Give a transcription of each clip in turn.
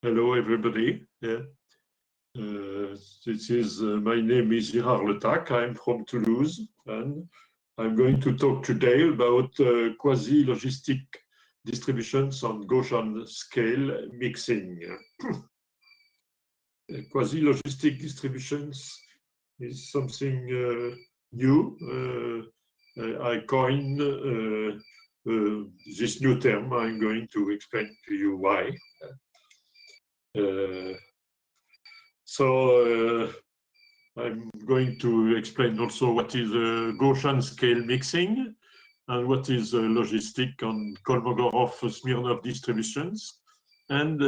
Hello, everybody. Yeah. My name is Girard Letac. I'm from Toulouse, and I'm going to talk today about quasi-logistic distributions on Gaussian scale mixing. Quasi-logistic distributions is something new. I coined this new term. I'm going to explain to you why. I'm going to explain also what is Gaussian scale mixing and what is logistic on Kolmogorov-Smirnov distributions, and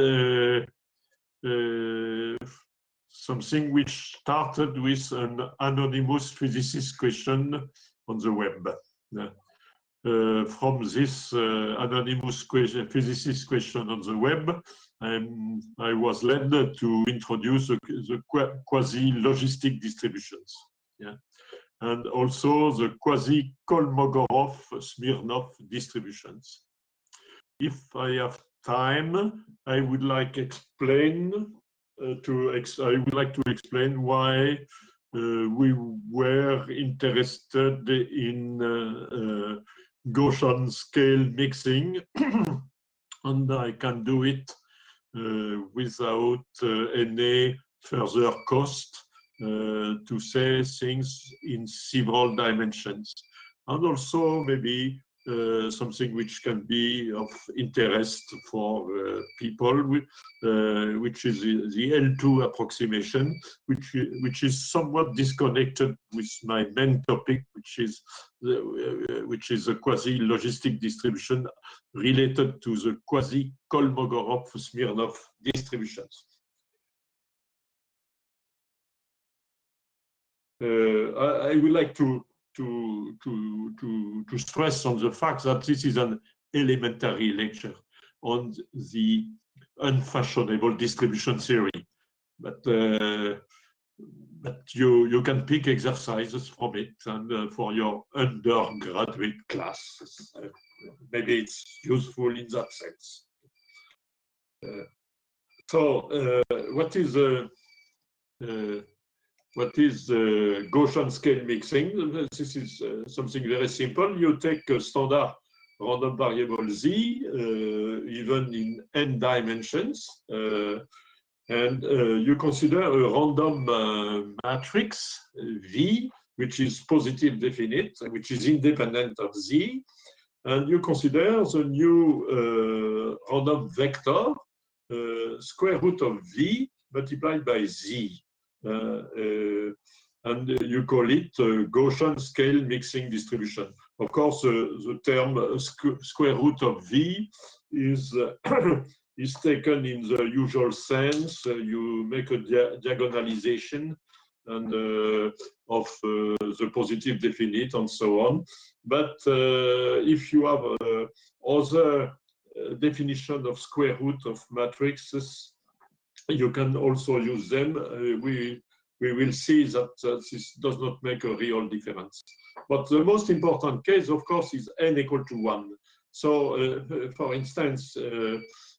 something which started with an anonymous physicist question on the web. From this anonymous physicist question on the web, I was led to introduce the quasi-logistic distributions, yeah, and also the quasi-Kolmogorov-Smirnov distributions. If I have time, I would like to explain why we were interested in Gaussian scale mixing, and I can do it without any further cost to say things in several dimensions, and also maybe something which can be of interest for people, which is the L2 approximation, which is somewhat disconnected with my main topic, which is a quasi-logistic distribution related to the quasi-Kolmogorov-Smirnov distributions. I would like to stress on the fact that this is an elementary lecture on the unfashionable distribution theory, but you can pick exercises from it and for your undergraduate classes. Maybe it's useful in that sense. What is Gaussian scale mixing? This is something very simple. You take a standard random variable z, even in n dimensions, and you consider a random matrix V, which is positive definite, which is independent of z, and you consider the new random vector square root of V multiplied by z. And you call it Gaussian scale mixing distribution. Of course, the term square root of V is is taken in the usual sense. You make a diagonalization and of the positive definite and so on. But if you have other definition of square root of matrices, you can also use them. We will see that this does not make a real difference. But the most important case, of course, is n equal to 1. So, for instance,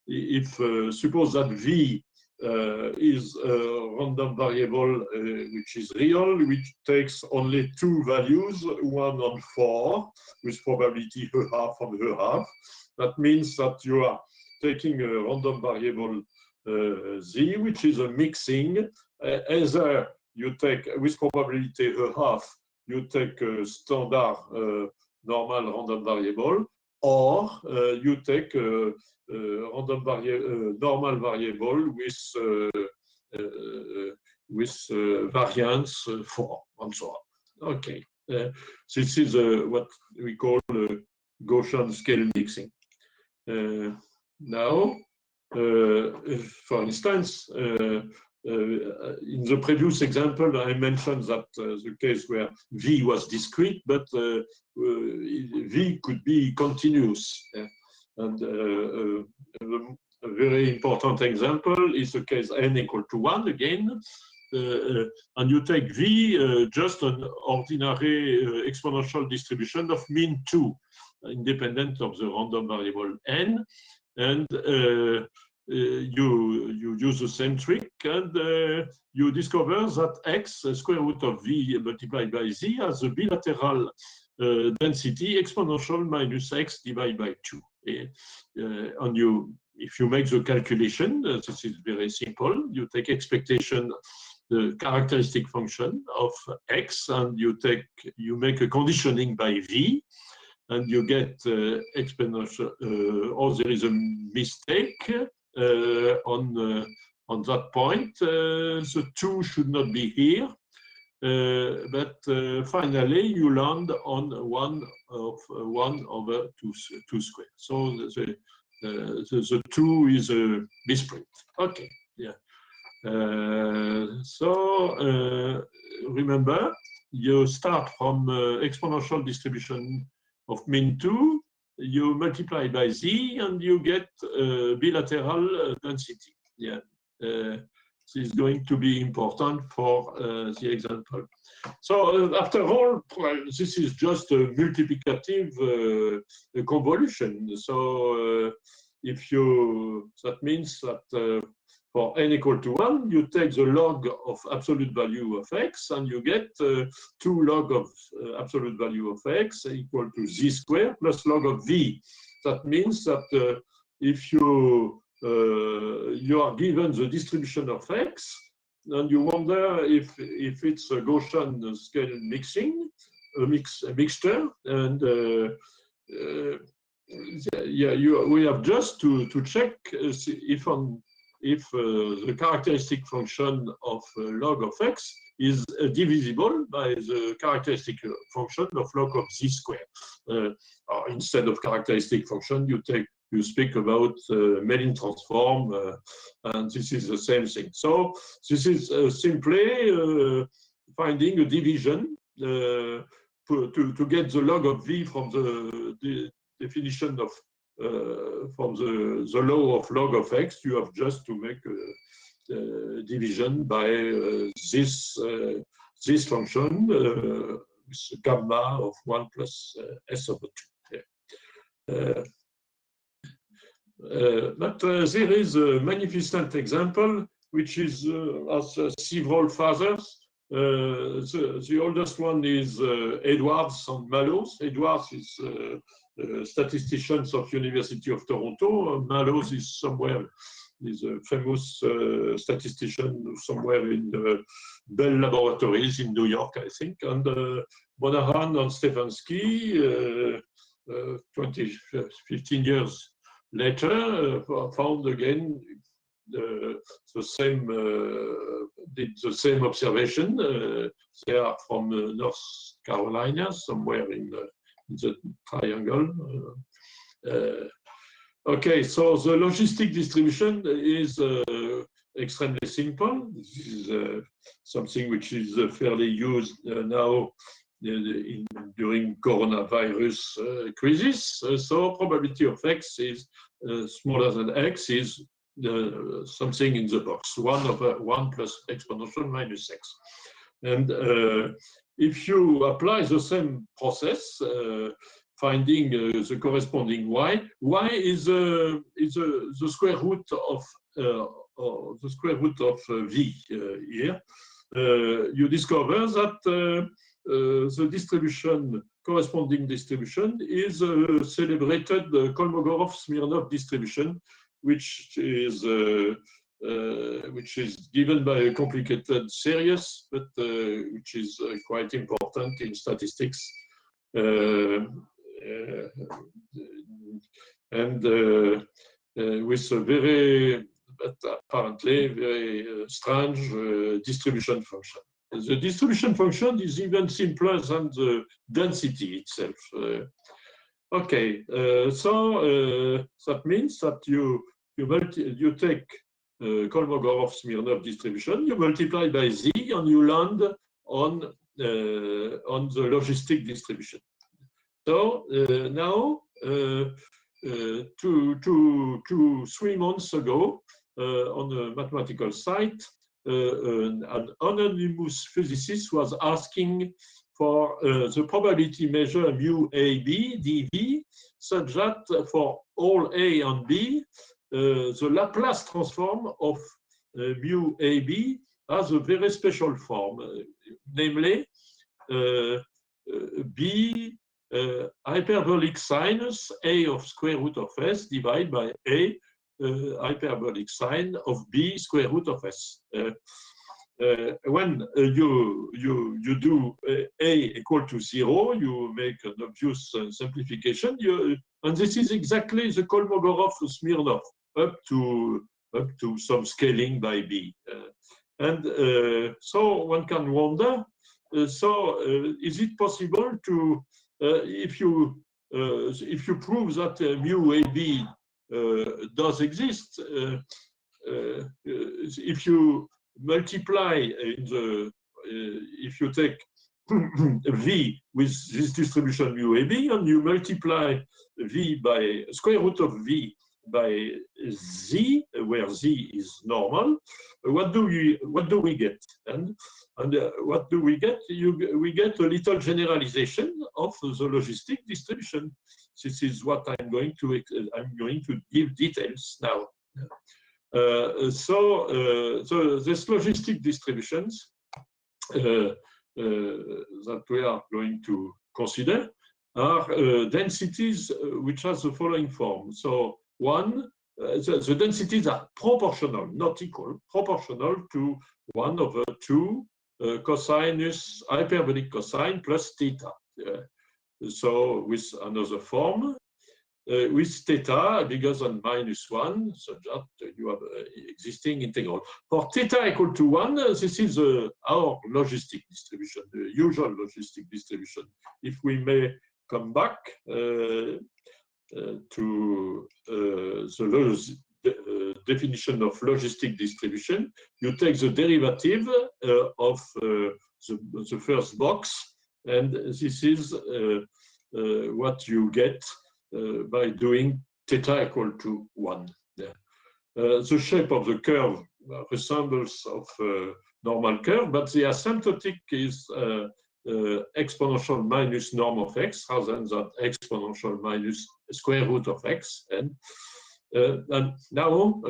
if suppose that V is a random variable which is real, which takes only two values, 1 and 4, with probability half and half. That means that you are taking a random variable z, which is a mixing. Either you take, with probability half, you take a standard normal random variable, or you take a random normal variable with variance 4 and so on. Okay, this is what we call Gaussian scale mixing. Now, for instance, in the previous example, I mentioned that the case where V was discrete, but V could be continuous. And a very important example is the case n equal to 1 again. And you take V, just an ordinary exponential distribution of mean 2, independent of the random variable n. And you use the same trick, and you discover that x square root of v multiplied by z has a bilateral density exponential minus x divided by 2. And if you make the calculation, this is very simple. You take expectation, the characteristic function of x, and you make a conditioning by v, and you get exponential. Or there is a mistake on that point. The 2 should not be here. But finally, you land on 1 over 2 square. So the 2 is a misprint. Okay, yeah. So remember, you start from exponential distribution of mean 2, you multiply by z, and you get bilateral density. Yeah. This is going to be important for the example. So after all, this is just a multiplicative convolution. So that means that for n equal to 1, you take the log of absolute value of x, and you get 2 log of absolute value of x equal to z squared plus log of v. That means that if you are given the distribution of x, and you wonder if it's a Gaussian scale mixing, a mixture, and we have just to check if the characteristic function of log of x is divisible by the characteristic function of log of z squared. Instead of characteristic function, you speak about Mellin transform, and this is the same thing. So this is simply finding a division to get the log of v from the definition of from the law of log of x. You have just to make a division by this function with gamma of 1 plus s over 2. But there is a magnificent example which is has several fathers. The oldest one is Edwards and Mallows. Edwards is statisticians of University of Toronto. Mallows is a famous statistician somewhere in the Bell Laboratories in New York, I think. And Monahan and Stefanski, 15 years later, found again did the same observation. They are from North Carolina, somewhere in the triangle. Okay, so the logistic distribution is extremely simple. This is something which is fairly used now during coronavirus crisis. So probability of x is smaller than x is something in the box, 1 over 1 plus exponential minus x. And if you apply the same process, finding the corresponding y is the square root of v here. You discover that the distribution, corresponding distribution, is a celebrated Kolmogorov-Smirnov distribution, which is given by a complicated series, but which is quite important in statistics. And with a very, but apparently very strange distribution function. The distribution function is even simpler than the density itself. Okay, so that means that you take Kolmogorov-Smirnov distribution, you multiply by z, and you land on the logistic distribution. So now, 3 months ago, on a mathematical site, an anonymous physicist was asking for the probability measure mu AB dV, such that for all A and B, the Laplace transform of mu AB has a very special form, namely B hyperbolic sinus A of square root of S divided by A hyperbolic sine of B square root of S. When you do A equal to 0, you make an obvious simplification, and this is exactly the Kolmogorov-Smirnov up to some scaling by B. So one can wonder, is it possible to, if you prove that mu AB does exist, if you multiply in the, if you take V with this distribution mu AB and you multiply V by square root of V by Z, where Z is normal, what do we get? And what do we get? We get a little generalization of the logistic distribution. This is what I'm going to give details now. So these logistic distributions that we are going to consider are densities which has the following form. So one, the densities are proportional, not equal, proportional to 1 over 2 cosinus hyperbolic cosine plus theta. So with another form, with theta bigger than -1, so that you have existing integral. For theta equal to 1, this is our logistic distribution, the usual logistic distribution. If we may come back to the definition of logistic distribution, you take the derivative of the first box, and this is what you get by doing theta equal to 1. The shape of the curve resembles of normal curve, but the asymptotic is exponential minus norm of x rather than that exponential minus square root of x. And now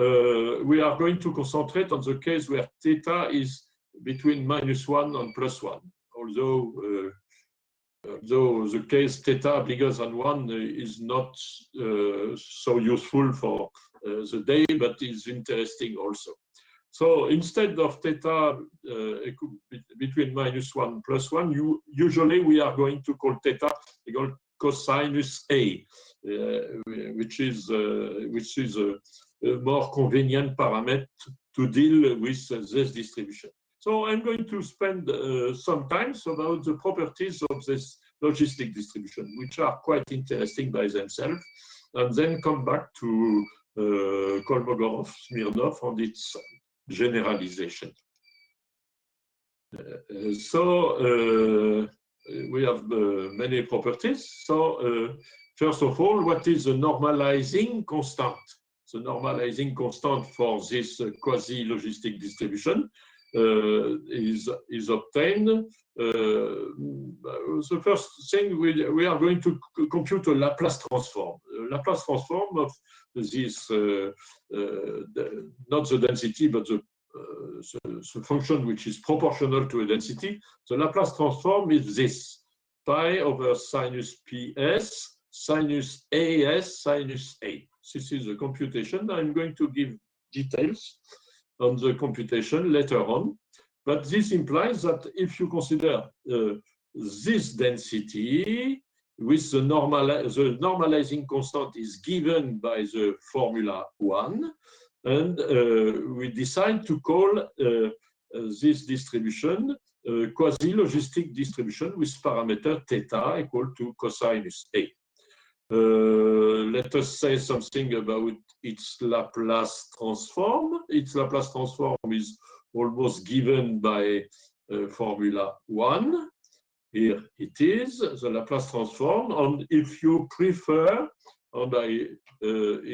we are going to concentrate on the case where theta is between -1 and +1, although the case theta bigger than 1 is not so useful for the day, but is interesting also. So instead of theta between -1 and +1, usually we are going to call theta equal cosinus A, which is a more convenient parameter to deal with this distribution. So I'm going to spend some time about the properties of this logistic distribution, which are quite interesting by themselves, and then come back to Kolmogorov-Smirnov and its generalization. We have many properties. So first of all, what is the normalizing constant? The normalizing constant for this quasi-logistic distribution is obtained. The first thing we are going to compute a Laplace transform. Laplace transform of this, not the density, but the function which is proportional to a density. The Laplace transform is this: pi over sinus ps sinus as sinus a. This is the computation. I'm going to give details on the computation later on, but this implies that if you consider this density with the normalizing constant is given by the formula 1, and we decide to call this distribution quasi-logistic distribution with parameter theta equal to cosinus A. Let us say something about its Laplace transform. Its Laplace transform is almost given by formula 1. Here it is, the Laplace transform. And if you prefer, and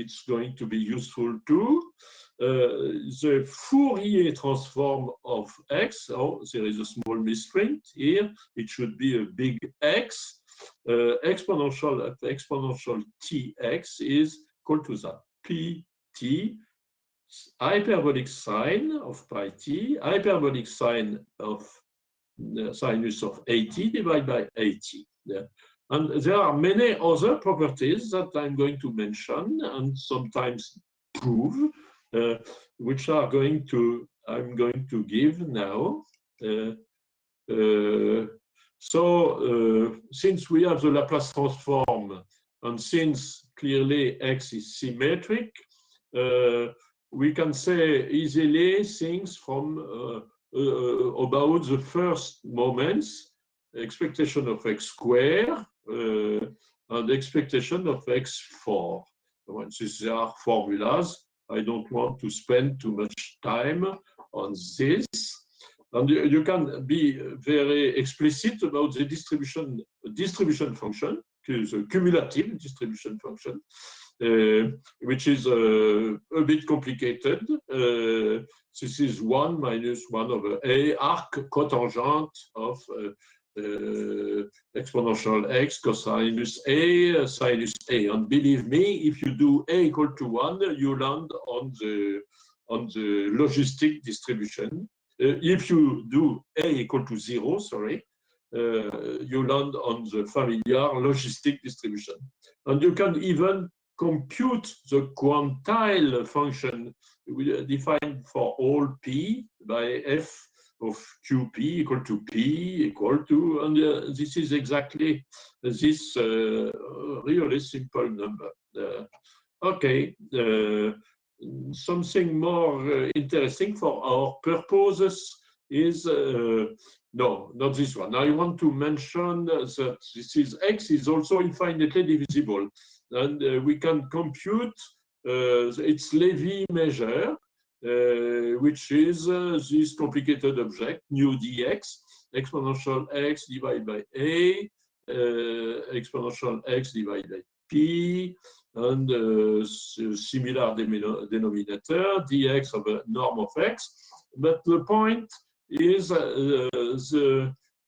it's going to be useful too, the Fourier transform of x. Oh, there is a small misprint here. It should be a big X. Exponential tx is equal to that, pt t, hyperbolic sine of pi t, hyperbolic sine of the sinus of at divided by at. Yeah. And there are many other properties that I'm going to mention and sometimes prove, which I'm going to give now. Since we have the Laplace transform, and since clearly X is symmetric, we can say easily things from about the first moments, expectation of X squared and expectation of X4. Since there are formulas, I don't want to spend too much time on this. And you can be very explicit about the distribution function, the cumulative distribution function, which is a bit complicated. This is 1 minus 1 over a arc cotangent of exponential x cosinus a sinus a. And believe me, if you do a equal to 1, you land on the logistic distribution. If you do a equal to 0, sorry, you land on the familiar logistic distribution. And you can even compute the quantile function defined for all p by f of qp equal to p equal to, and this is exactly this really simple number. Okay. Something more interesting for our purposes is, no, not this one. I want to mention that this is X is also infinitely divisible, and we can compute its Levy measure, which is this complicated object, nu dx, exponential x divided by a, exponential x divided by p, and similar denominator, dx of a norm of x. But the point is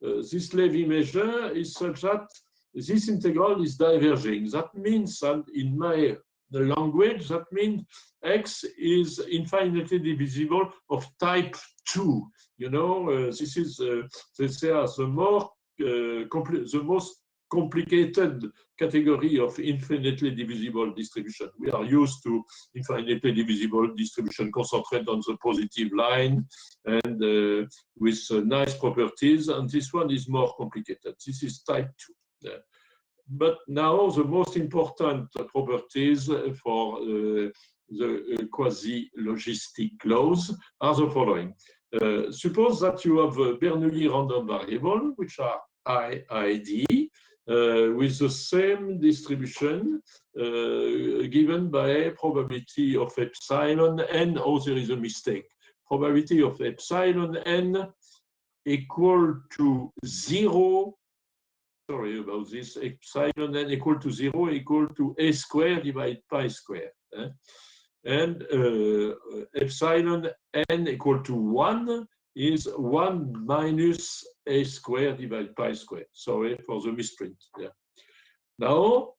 this Levy measure is such that this integral is diverging. That means that in my language, that means x is infinitely divisible of type 2. You know, this is, they say, the most complicated category of infinitely divisible distribution. We are used to infinitely divisible distribution concentrated on the positive line and with nice properties, and this one is more complicated. This is type 2. But now the most important properties for the quasi-logistic laws are the following. Suppose that you have a Bernoulli random variable, which are IID, with the same distribution given by probability of epsilon n. Oh, there is a mistake. Probability of epsilon n equal to 0. Sorry about this. Epsilon n equal to 0 equal to a squared divided pi squared. And epsilon n equal to 1 is 1 minus a squared divided pi squared. Sorry for the misprint. Yeah. Now,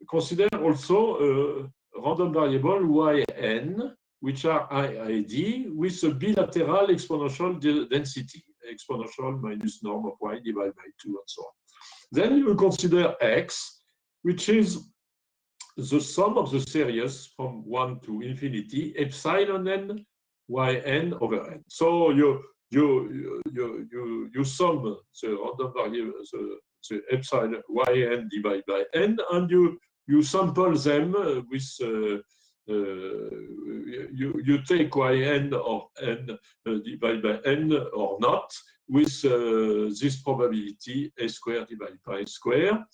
consider also a random variable yn, which are IID, with a bilateral exponential density, exponential minus norm of y divided by 2, and so on. Then you consider x, which is the sum of the series from 1 to infinity, epsilon n yn over n. So you sum the random variable, the epsilon yn divided by n, and you sample them with you take yn or n divided by n or not with this probability a squared divided by square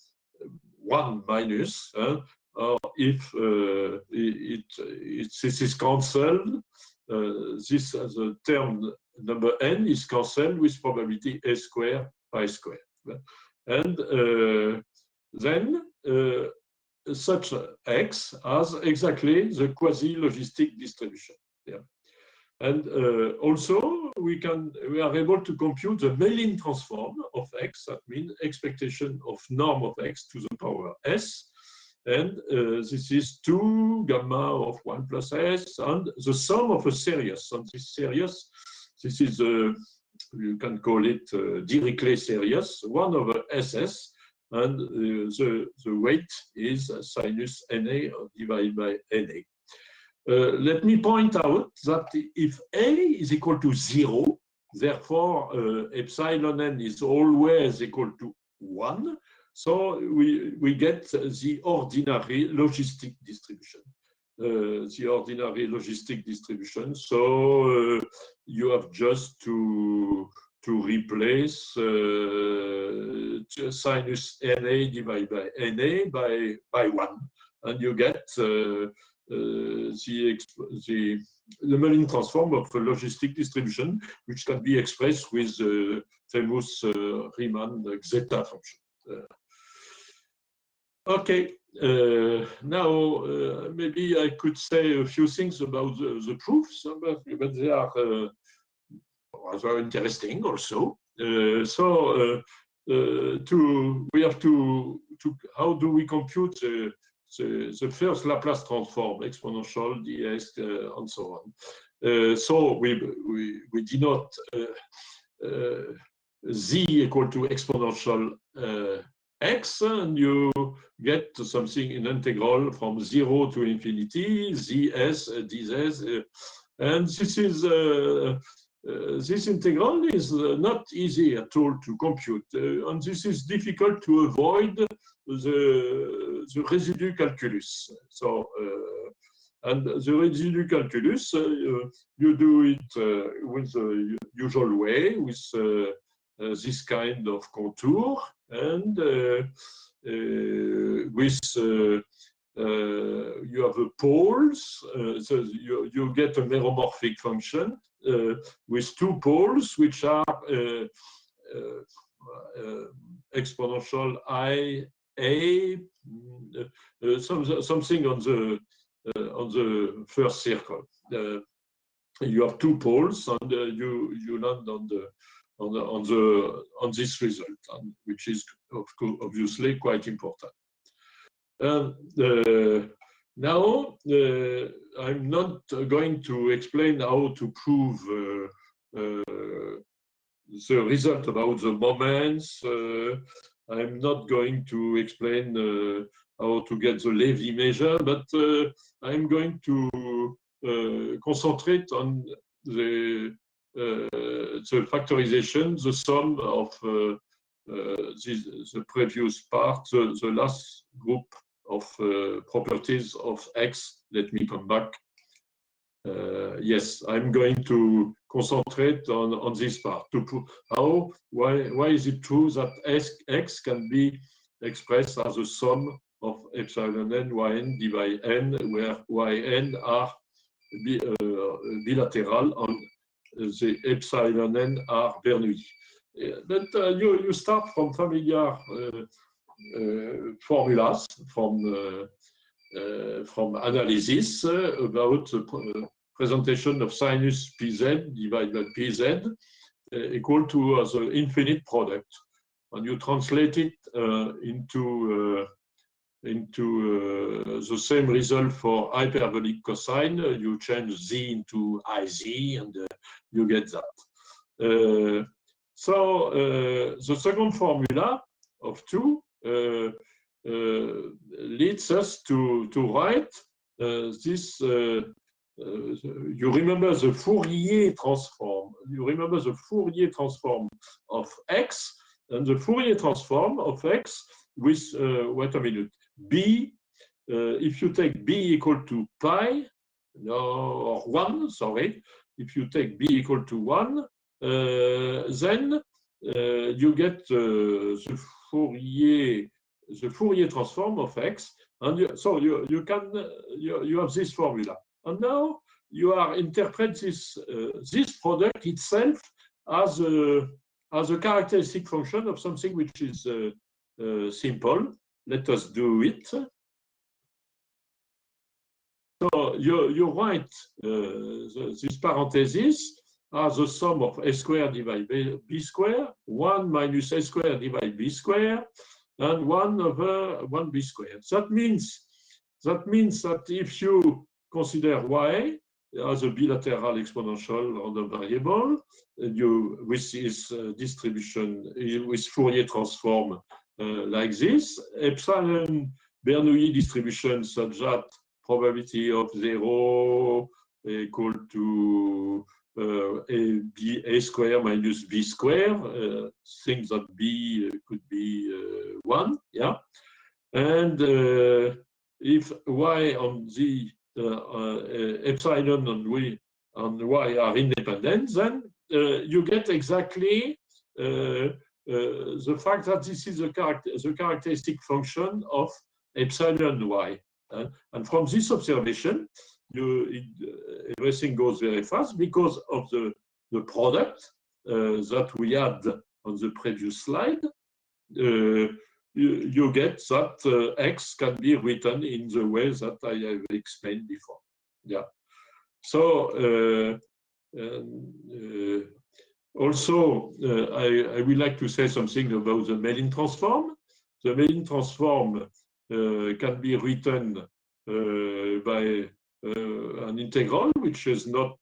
1 minus. Or if this is cancelled, this the term number n is cancelled with probability a square pi square. And then such x has exactly the quasi-logistic distribution. Yeah. And also we are able to compute the Mellin transform of x, that means expectation of norm of x to the power s. and this is 2 gamma of 1 plus s, and the sum of a series. And this series, this is you can call it Dirichlet series, 1 over ss, and the weight is sinus Na divided by Na. Let me point out that if A is equal to 0, therefore epsilon n is always equal to 1, so we get the ordinary logistic distribution. The ordinary logistic distribution. So you have just to replace sinus Na divided by Na by 1, and you get the Mellin transform of a logistic distribution, which can be expressed with the famous Riemann zeta function. Okay, now maybe I could say a few things about the proofs, but they are rather interesting also. We have to how do we compute the first Laplace transform, exponential, ds, and so on. So we denote z equal to exponential x, and you get something in integral from 0 to infinity, zs, dzs, and this is this integral is not easy at all to compute, and this is difficult to avoid the residue calculus. So, and the residue calculus, you do it with the usual way, with this kind of contour, and with you have a poles, so you get a meromorphic function with 2 poles, which are exponential I a something on the first circle. You have 2 poles, and you land on this result, which is obviously quite important. Now I'm not going to explain how to prove the result about the moments. I'm not going to explain how to get the Levy measure, but I'm going to concentrate on the factorization, the sum of the previous part, the last group of properties of X. Let me come back. Yes, I'm going to concentrate on this part to prove why is it true that X can be expressed as a sum of epsilon n yn divided by n, where yn are bilateral and the epsilon n are Bernoulli. But you start from familiar formulas from analysis about presentation of sinus pz divided by pz equal to the infinite product, and you translate it into the same result for hyperbolic cosine. You change z into iz, and you get that. So the second formula of 2 leads us to write this. You remember the Fourier transform. You remember the Fourier transform of X, and the Fourier transform of X with wait a minute, B. If you take B equal to pi, or 1, sorry. If you take B equal to 1, then you get the Fourier transform of X, and you have this formula. And now you are interpret this product itself as a characteristic function of something which is simple. Let us do it. So you write this parenthesis as the sum of a squared divided by b squared, 1 minus a squared divided by b squared, and 1 over 1b squared. That means that if you consider y as a bilateral exponential on a variable, with this distribution, with Fourier transform like this, epsilon Bernoulli distribution such that probability of 0 equal to a square minus b square, things that b could be 1, yeah. And if y on the epsilon on y are independent, then you get exactly the fact that this is the characteristic function of epsilon y. And from this observation, everything goes very fast because of the product that we had on the previous slide. You get that x can be written in the way that I have explained before. Yeah. So also, I would like to say something about the Mellin transform. The Mellin transform can be written by an integral, which is not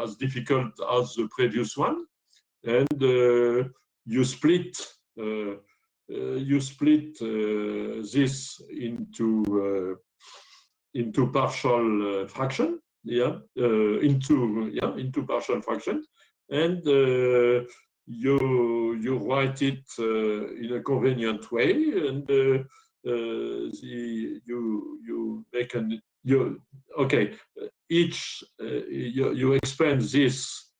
as difficult as the previous one, and you split this into partial fraction, into partial fraction, and you write it in a convenient way, and you make an each you expand this,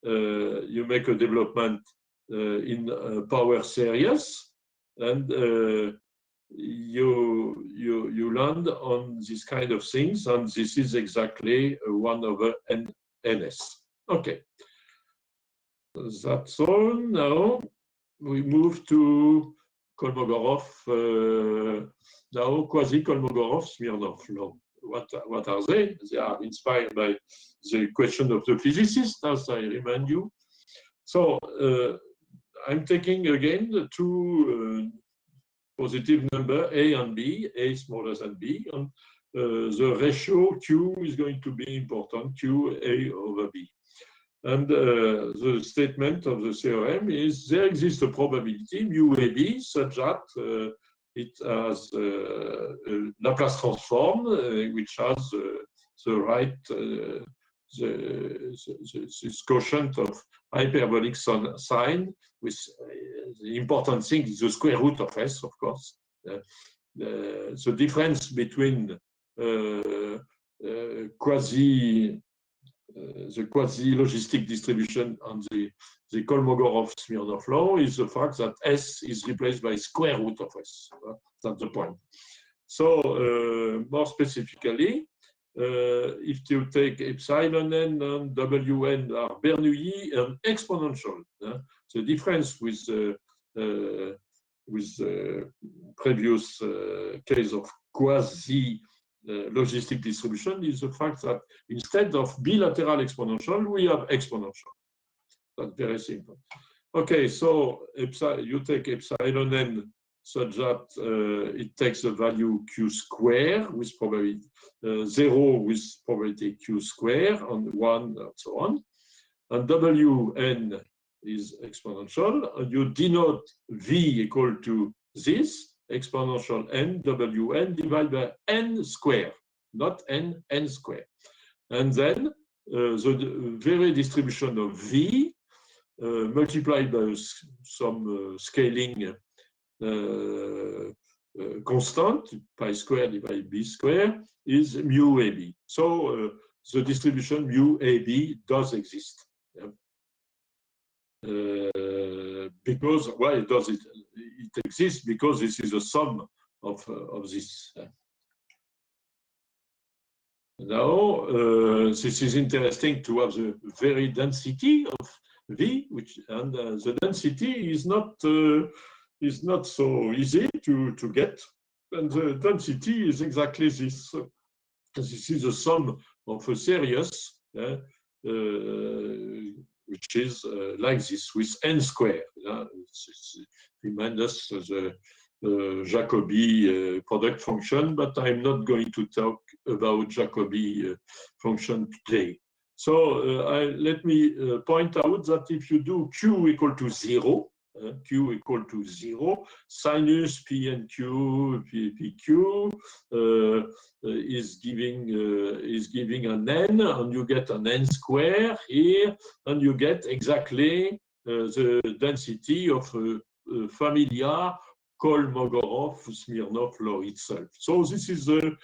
you make a development in power series, and you land on this kind of things, and this is exactly 1 over ns. Okay, that's all. Now we move to Kolmogorov, now quasi-Kolmogorov-Smirnov law. What are they? They are inspired by the question of the physicist, as I remind you. So I'm taking again the two positive number a and b, a smaller than b, and the ratio q is going to be important, q a over b. And the statement of the theorem is there exists a probability mu ab such that it has a Laplace transform which has the right this quotient of hyperbolic sign, with the important thing is the square root of s, of course. The difference between the quasi-logistic distribution and the Kolmogorov-Smirnov law is the fact that s is replaced by square root of s. That's the point. So more specifically, if you take epsilon n and wn are Bernoulli and exponential, the difference with previous case of quasi-logistic distribution is the fact that instead of bilateral exponential, we have exponential. That's very simple. Okay, so you take epsilon n such that it takes the value q square with probability 0 with probability q square and 1 and so on. And wn is exponential. And you denote v equal to this exponential n wn divided by n square, not n square. And then the very distribution of v multiplied by some scaling constant, pi square divided by b square, is mu ab. So the distribution mu ab does exist. Because why does it exists? Because this is a sum of this. Now this is interesting to have the very density of v, which and the density is not so easy to get, and the density is exactly this. This is a sum of a series which is like this with n square. Reminds us the Jacobi product function, but I'm not going to talk about Jacobi function today. So let me point out that if you do Q equal to 0, Q equal to 0, sinus P and Q, PQ is giving an n, and you get an n square here, and you get exactly the density of familiar Kolmogorov-Smirnov law itself. So this is a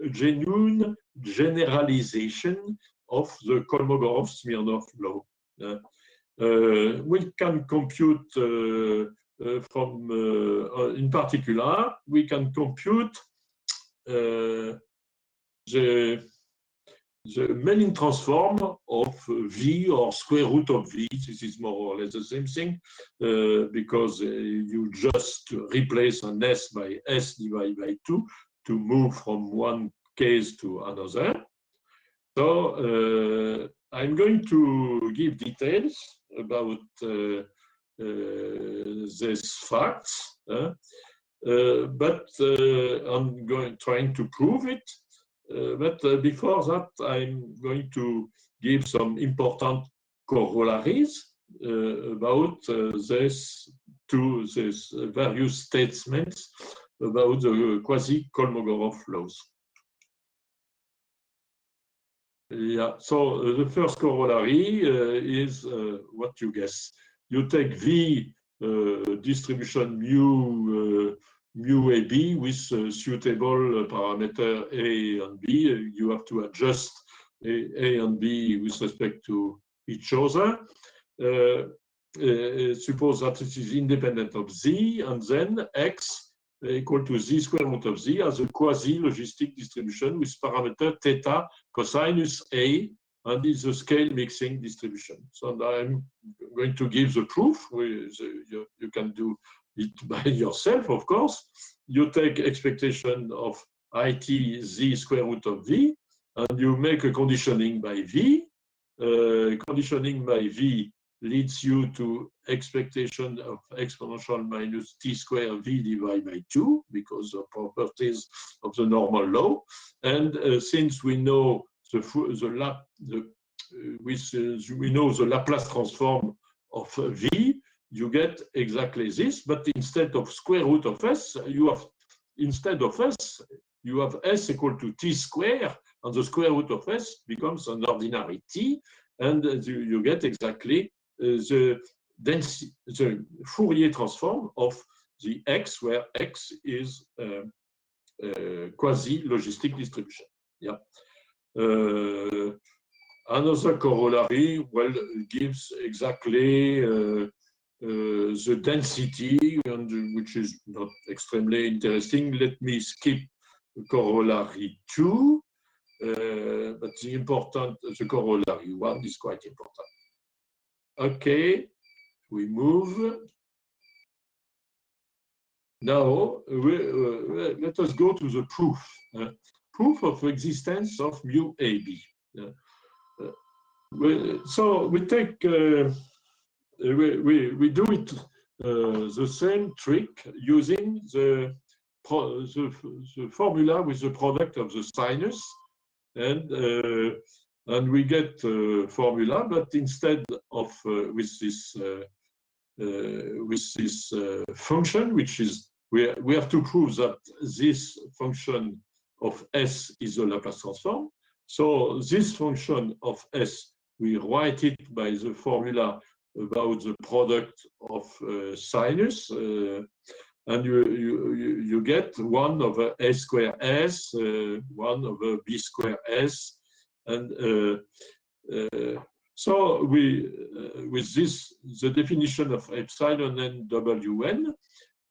genuine generalization of the Kolmogorov-Smirnov law. We can compute in particular, we can compute the Mellin transform of V or square root of V. This is more or less the same thing because you just replace an S by S divided by 2 to move from one case to another. So I'm going to give details about these facts, but I'm trying to prove it. But before that, I'm going to give some important corollaries about these various statements about the quasi-Kolmogorov laws. Yeah, so the first corollary is what you guess. You take V distribution mu AB with suitable parameter A and B. You have to adjust A and B with respect to each other. Suppose that it is independent of Z, and then X equal to Z square root of Z as a quasi-logistic distribution with parameter theta cosinus A, and is a scale mixing distribution. So I'm going to give the proof. You can do it by yourself, of course. You take expectation of IT Z square root of V, and you make a conditioning by V. Conditioning by V leads you to expectation of exponential minus T square V divided by 2 because of properties of the normal law. And since we know we know the Laplace transform of V, you get exactly this, but instead of square root of S, you have S equal to T square, and the square root of S becomes an ordinary T, and you get exactly the Fourier transform of the X, where X is quasi-logistic distribution. Yeah. Another corollary, well, gives exactly the density, and which is not extremely interesting. Let me skip corollary 2, but the corollary 1 is quite important. Okay, we move. Now, let us go to the proof. Proof of existence of mu AB. So we take, we do it the same trick using the formula with the product of the sinus, and we get formula, but instead of with this function, which is we have to prove that this function of S is a Laplace transform. So this function of S, we write it by the formula about the product of sinus, and you get 1 over A square S, 1 over B square S, and so with this, the definition of epsilon n Wn,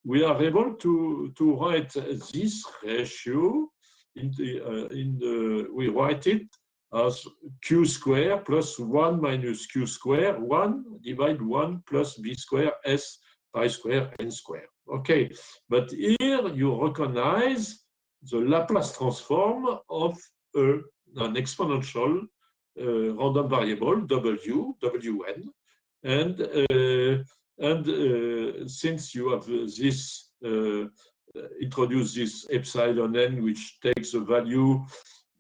we are able to write this ratio we write it as Q square plus 1 minus Q square, 1 divided 1 plus B square S pi square n square. Okay, but here you recognize the Laplace transform of an exponential random variable W, Wn, and since you have this introduce this epsilon n, which takes a value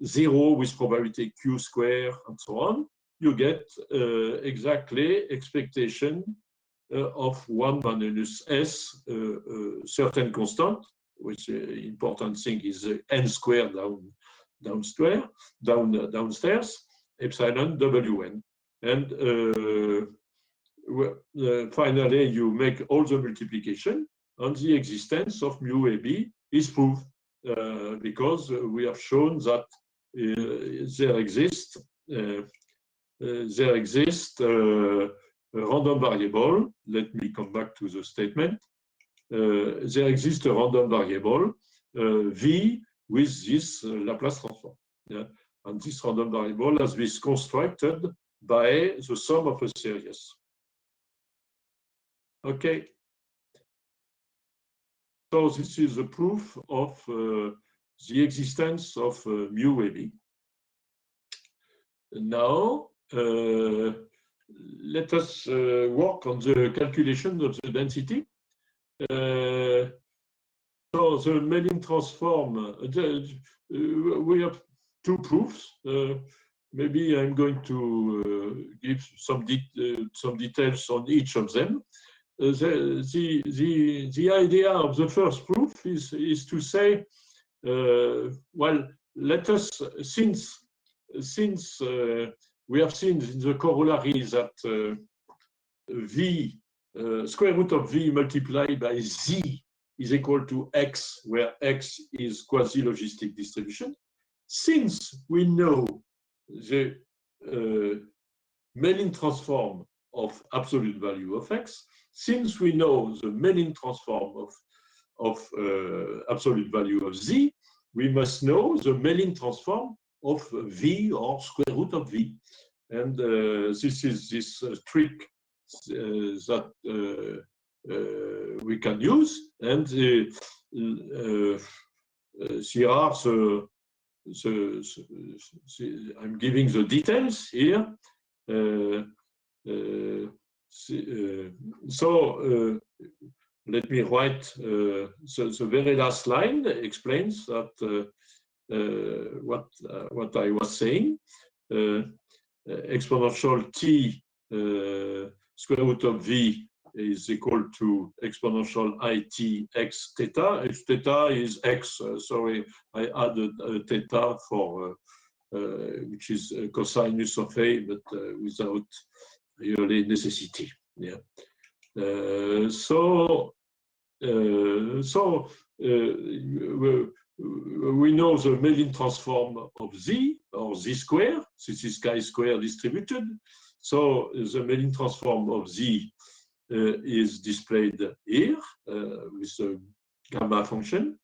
0 with probability q square and so on, you get exactly expectation of 1 minus s, certain constant, which important thing is n squared downstairs, epsilon wn. And finally, you make all the multiplication, and the existence of mu AB is proved because we have shown that there exists a random variable. Let me come back to the statement. There exists a random variable V with this Laplace transform. Yeah? And this random variable has been constructed by the sum of a series. Okay. So this is the proof of the existence of mu AB. Now, let us work on the calculation of the density. So the Mellin transform, we have two proofs. Maybe I'm going to give some details on each of them. The idea of the first proof is to say, well, let us, since we have seen in the corollary that V, square root of V multiplied by Z is equal to X, where X is quasi-logistic distribution. Since we know the Mellin transform of absolute value of X, since we know the Mellin transform of absolute value of Z, we must know the Mellin transform of V or square root of V. And this is this trick that we can use. And here are I'm giving the details here. Let me write the very last line explains that what I was saying. Exponential t square root of v is equal to exponential it x theta. X theta is x. Sorry, I added theta for which is cosinus of a, but without really necessity. Yeah. We know the Mellin transform of Z or Z square. This is chi-square distributed. So the Mellin transform of Z is displayed here with a gamma function.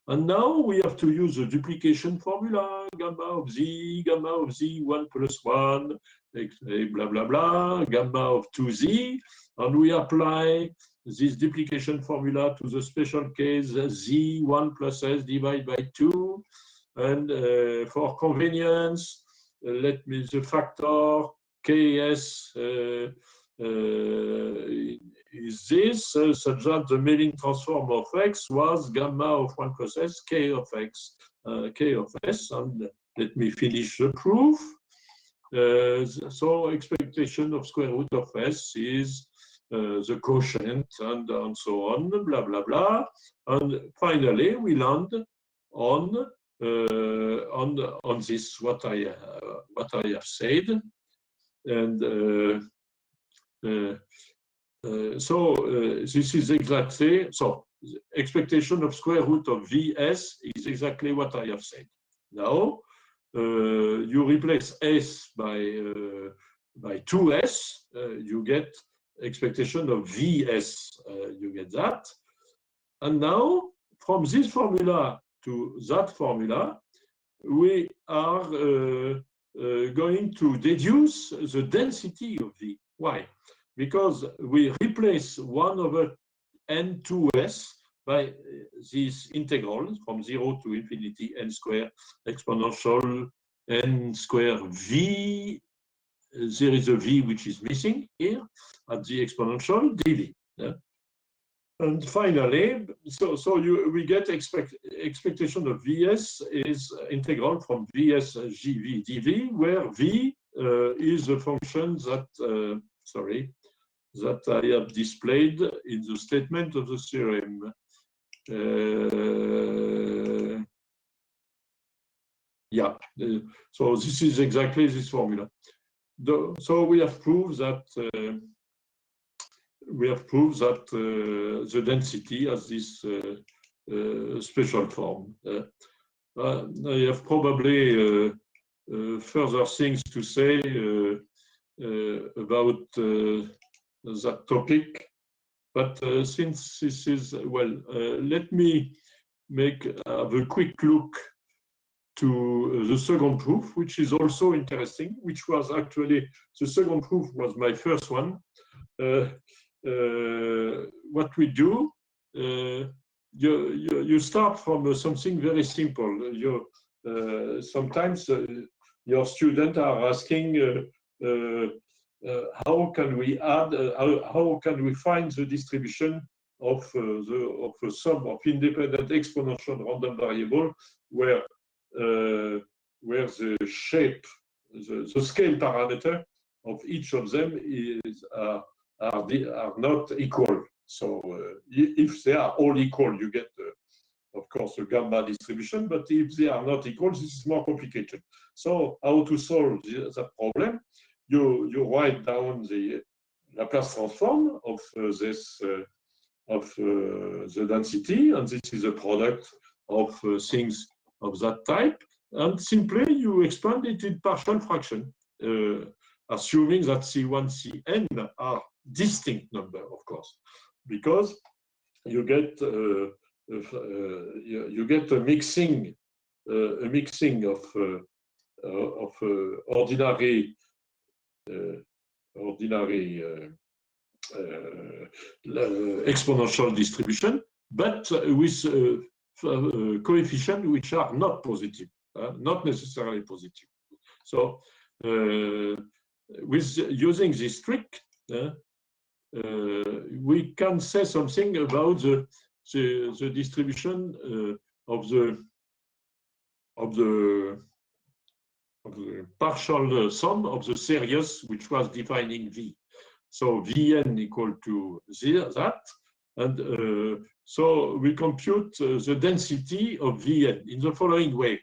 And now we have to use the duplication formula, gamma of Z 1 plus 1, blah, blah, blah, gamma of 2Z. And we apply this duplication formula to the special case Z1 plus S divided by 2. And for convenience, let me the factor Ks is this, such that the Mellin transform of X was gamma of 1 plus S, K of X, K of S. And let me finish the proof. So expectation of square root of S is the quotient and so on, blah, blah, blah. And finally, we land on this, what I have said. And this is exactly, so expectation of square root of Vs is exactly what I have said. Now, you replace S by 2S, you get expectation of Vs, you get that. And now, from this formula to that formula, we are going to deduce the density of V. Why? Because we replace 1 over n2s by this integral from 0 to infinity n squared exponential n square v. There is a v which is missing here at the exponential dv. Yeah? And finally, we get expectation of Vs is integral from Vs gv dv, where v is a function that that I have displayed in the statement of the theorem. So this is exactly this formula. So we have proved that the density has this special form. I have probably further things to say about that topic, but since this is let me have a quick look to the second proof, which is also interesting, which was actually, the second proof was my first one. What we do, you start from something very simple. Sometimes your students are asking, how can we add, how can we find the distribution of a sum of independent exponential random variable where the shape, the scale parameter of each of them are not equal. So if they are all equal, you get, of course, a gamma distribution, but if they are not equal, this is more complicated. So how to solve that problem? You write down the Laplace transform of this of the density, and this is a product of things of that type, and simply you expand it in partial fraction, assuming that C1, Cn are distinct number, of course, because you get a mixing of ordinary exponential distribution, but with coefficients which are not positive, not necessarily positive. So with using this trick, we can say something about the distribution of the partial sum of the series which was defining V. So Vn equal to that, and so we compute the density of Vn in the following way.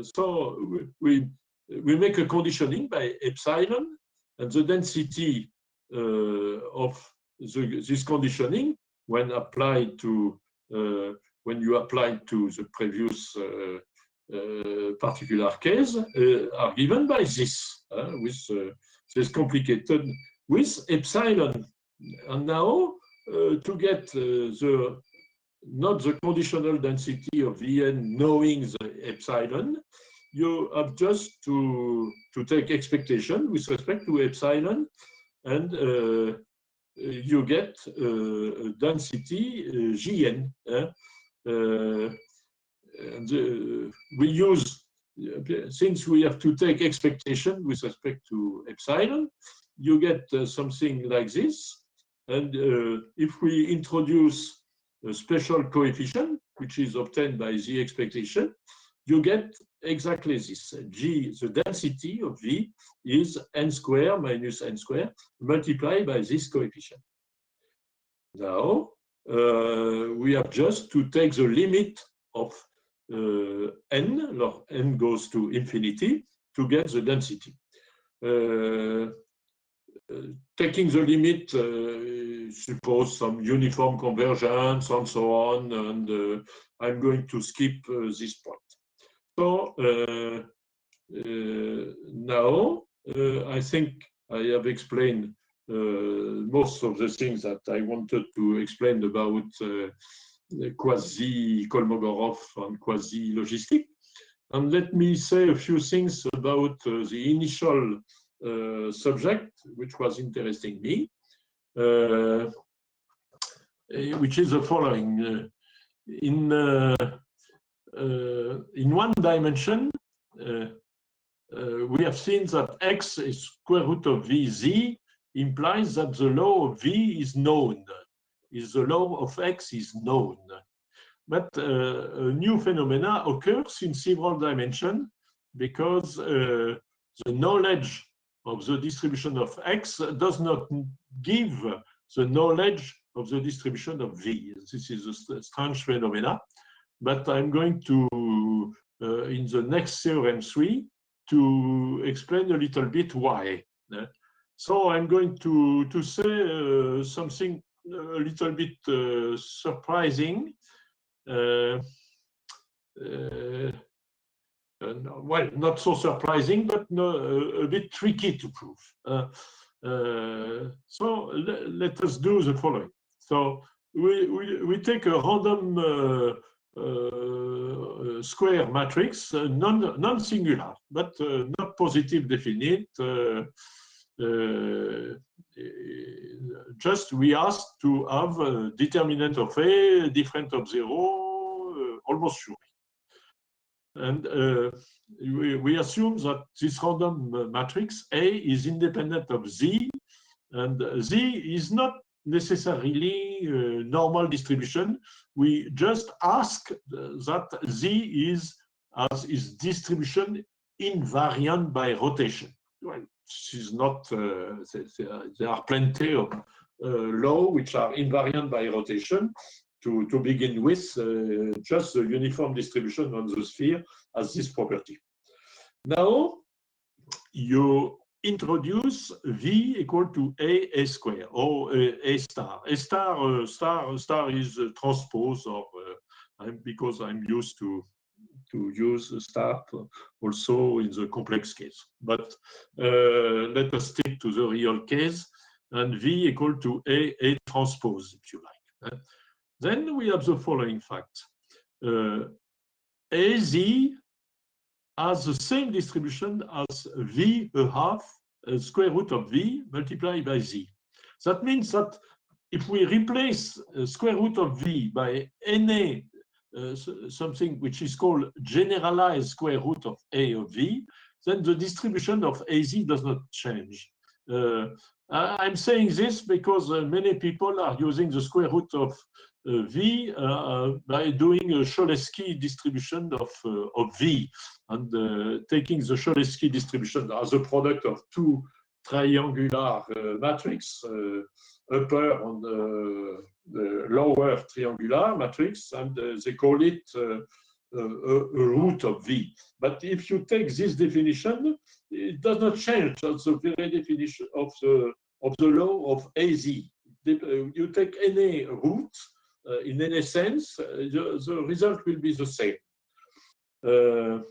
So we make a conditioning by epsilon, and the density of this conditioning, when applied to when you apply to the previous particular case, are given by this with this complicated with epsilon. And now to get not the conditional density of Vn knowing the epsilon, you have just to take expectation with respect to epsilon, and you get density Gn. And we use, since we have to take expectation with respect to epsilon, you get something like this. And if we introduce a special coefficient, which is obtained by the expectation, you get exactly this. G, the density of V is n square minus n square multiplied by this coefficient. Now, we have just to take the limit of n, or n goes to infinity, to get the density. Taking the limit, suppose some uniform convergence and so on, and I'm going to skip this point. So now I think I have explained most of the things that I wanted to explain about quasi-Kolmogorov and quasi-logistic. And let me say a few things about the initial subject, which was interesting me, which is the following. In one dimension, we have seen that x is square root of vz implies that the law of v is known, the law of x is known. But a new phenomena occurs in several dimensions because the knowledge of the distribution of x does not give the knowledge of the distribution of v. This is a strange phenomena, but I'm going to, in the next theorem 3, to explain a little bit why. So I'm going to say something a little bit surprising. Well, not so surprising, but a bit tricky to prove. So let us do the following. So we take a random square matrix, non-singular, but not positive definite. Just we ask to have a determinant of A different of 0, almost sure. And we assume that this random matrix A is independent of Z, and Z is not necessarily normal distribution. We just ask that Z is as is distribution invariant by rotation. Well, this is not, there are plenty of laws which are invariant by rotation. To begin with, just the uniform distribution on the sphere has this property. Now, you introduce V equal to A square, or A star. A star, star is transpose, or because I'm used to use a star also in the complex case. But let us stick to the real case, and V equal to A transpose, if you like. Then we have the following fact. AZ has the same distribution as V a half, square root of V multiplied by Z. That means that if we replace square root of V by any something which is called generalized square root of A of V, then the distribution of AZ does not change. I'm saying this because many people are using the square root of V by doing a Cholesky distribution of V, and taking the Cholesky distribution as a product of two triangular matrices, upper and the lower triangular matrix, and they call it a root of V. But if you take this definition, it does not change the very definition of the law of AZ. You take any root in any sense, the result will be the same. The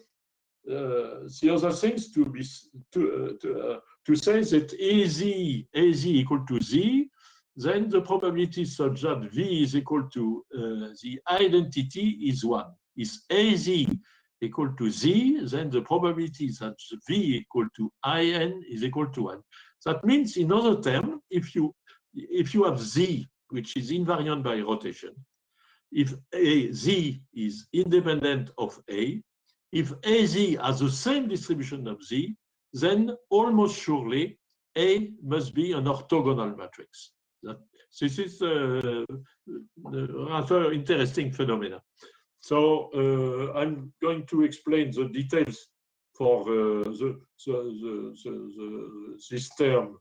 other things to say that AZ equal to Z, then the probability is such that V is equal to the identity is 1. Is AZ equal to Z, then the probability is that V equal to IN is equal to 1. That means, in other terms, if you have Z, which is invariant by rotation, if Z is independent of A, if AZ has the same distribution of Z, then almost surely A must be an orthogonal matrix. This is a rather interesting phenomena. So I'm going to explain the details for this term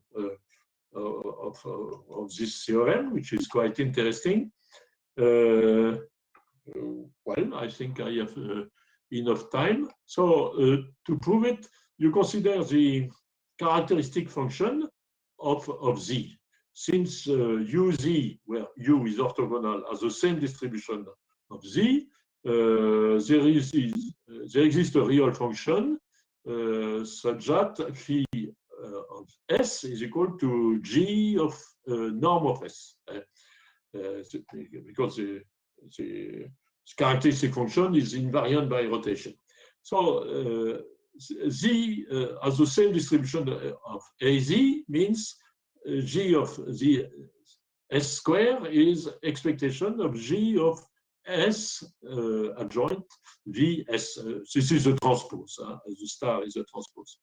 of this theorem, which is quite interesting. Well, I think I have enough time. So to prove it, you consider the characteristic function of Z. Since UZ, where U is orthogonal, has the same distribution of Z, there exists a real function such that phi of S is equal to G of norm of S. Because the characteristic function is invariant by rotation. So Z has the same distribution of AZ, means G of the S square is expectation of G of S adjoint V S. This is a transpose. The star is a transpose.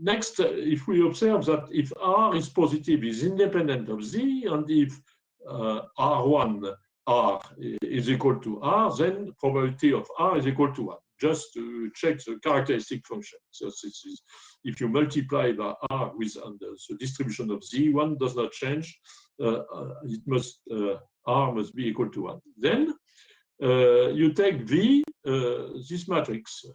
Next, if we observe that if R is positive, is independent of Z, and if R1 R is equal to R, then probability of R is equal to 1. Just to check the characteristic function. So this is, if you multiply by R with the distribution of Z, 1 does not change. It must R must be equal to 1. Then you take V, this matrix,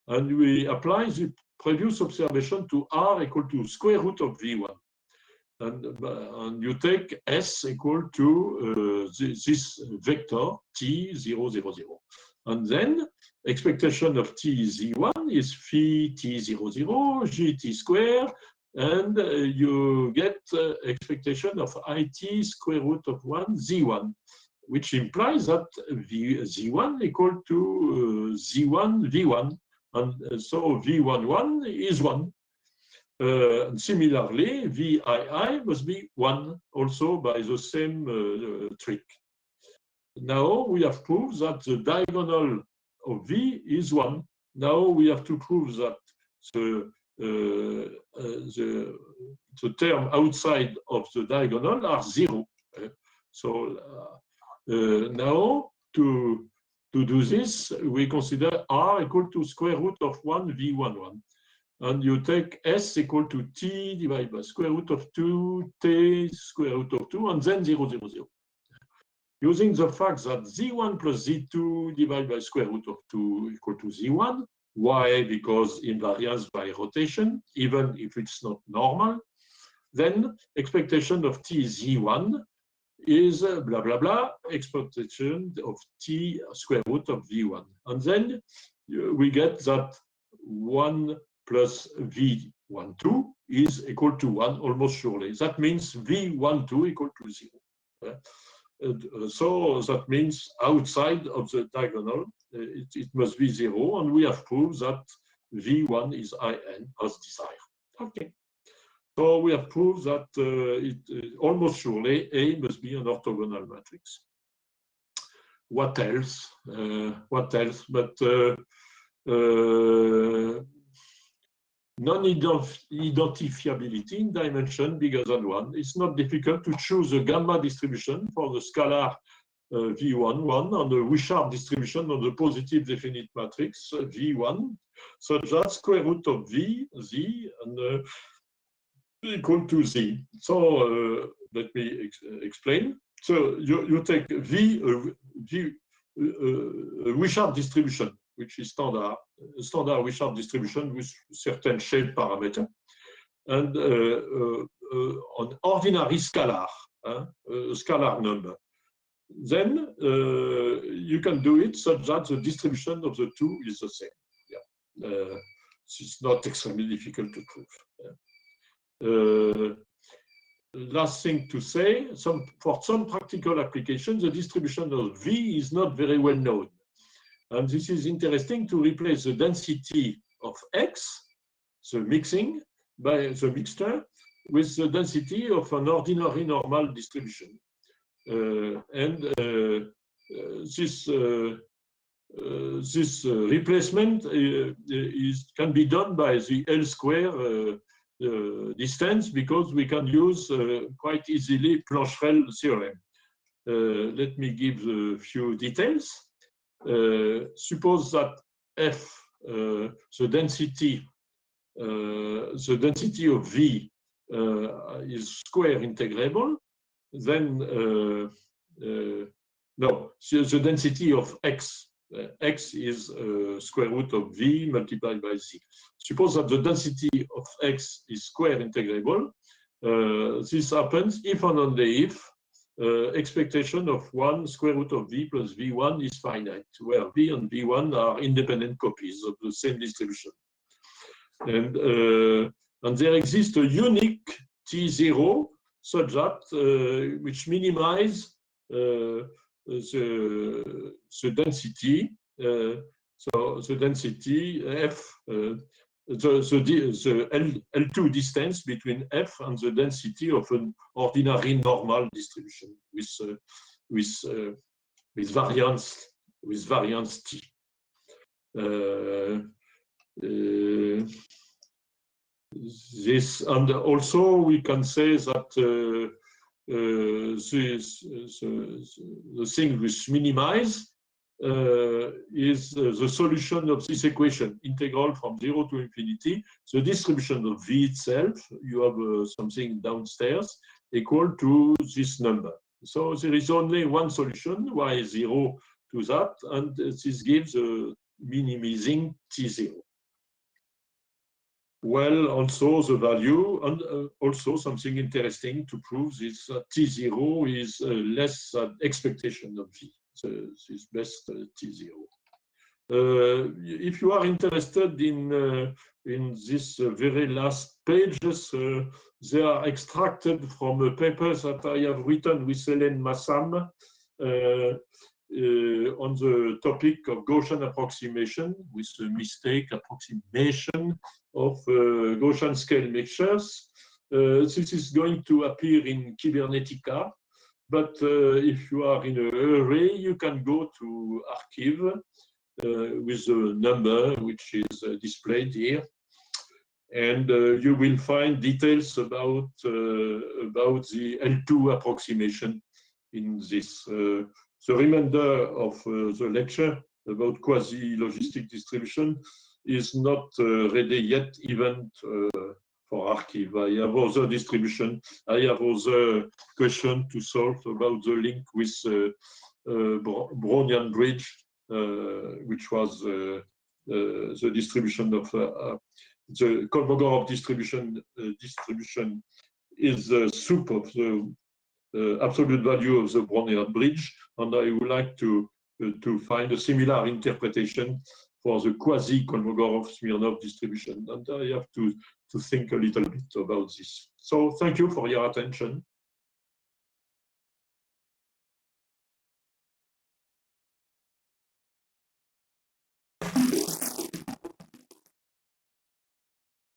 and we apply the previous observation to R equal to square root of V1. And you take S equal to this vector T0, 0, 0. And then expectation of T Z1 is phi T0, 0, GT square, and you get expectation of IT square root of 1 Z1, which implies that Z1 equal to Z1 V1. And so V11 is 1. Similarly, VII must be 1 also by the same trick. Now we have proved that the diagonal of V is 1. Now we have to prove that the term outside of the diagonal are 0. So now to do this, we consider R equal to square root of 1 V11. And you take S equal to T divided by square root of 2 T square root of 2, and then 0, 0, 0. Using the fact that Z1 plus Z2 divided by square root of 2 equal to Z1. Why? Because invariance by rotation, even if it's not normal. Then expectation of T Z1 is blah, blah, blah, expectation of T square root of V1. And then we get that 1 plus V12 is equal to 1 almost surely. That means V12 equal to 0. So that means outside of the diagonal, it must be 0, and we have proved that V1 is IN as desired. Okay. So we have proved that almost surely A must be an orthogonal matrix. What else? What else? But non-identifiability in dimension bigger than 1. It's not difficult to choose a gamma distribution for the scalar V11 and a Wishart distribution on the positive definite matrix V1, such that square root of V, Z, and equal to Z. So let me explain. So you take Wishart distribution, which is standard Wishart distribution with certain shape parameter, and on ordinary scalar, scalar number. Then you can do it such that the distribution of the two is the same. Yeah. It's not extremely difficult to prove. Last thing to say, for some practical applications, the distribution of V is not very well known. And this is interesting to replace the density of X, the mixing, by the mixture, with the density of an ordinary normal distribution. This replacement can be done by the L square distance, because we can use quite easily Plancherel theorem. Let me give a few details. Suppose that F, the density of V is square integrable, then no, so the density of X, X is square root of V multiplied by Z. Suppose that the density of X is square integrable. This happens if and only if expectation of 1 square root of V plus V1 is finite, where V and V1 are independent copies of the same distribution. And there exists a unique T0 such that which minimize the density. So the density F, the L2 distance between F and the density of an ordinary normal distribution with variance t. This, and also we can say that the thing with minimize is the solution of this equation, integral from 0 to infinity. The distribution of V itself, you have something downstairs, equal to this number. So there is only one solution, y0 to that, and this gives a minimizing T0. Well, also the value, and also something interesting to prove is that T0 is less than expectation of V, so this best T0. If you are interested in this very last pages, they are extracted from a paper that I have written with Hélène Massam on the topic of Gaussian approximation with the mistake approximation of Gaussian scale mixtures. This is going to appear in Cybernetica, but if you are in a hurry, you can go to arXiv with a number which is displayed here, and you will find details about the L2 approximation in this. The remainder of the lecture about quasi-logistic distribution is not ready yet, even for arXiv. I have other distribution. I have other question to solve about the link with Brownian bridge, which was the distribution of the Kolmogorov distribution. Distribution is the soup of the absolute value of the Brownian bridge, and I would like to find a similar interpretation for the quasi-Kolmogorov-Smirnov distribution, and I have to think a little bit about this. So thank you for your attention.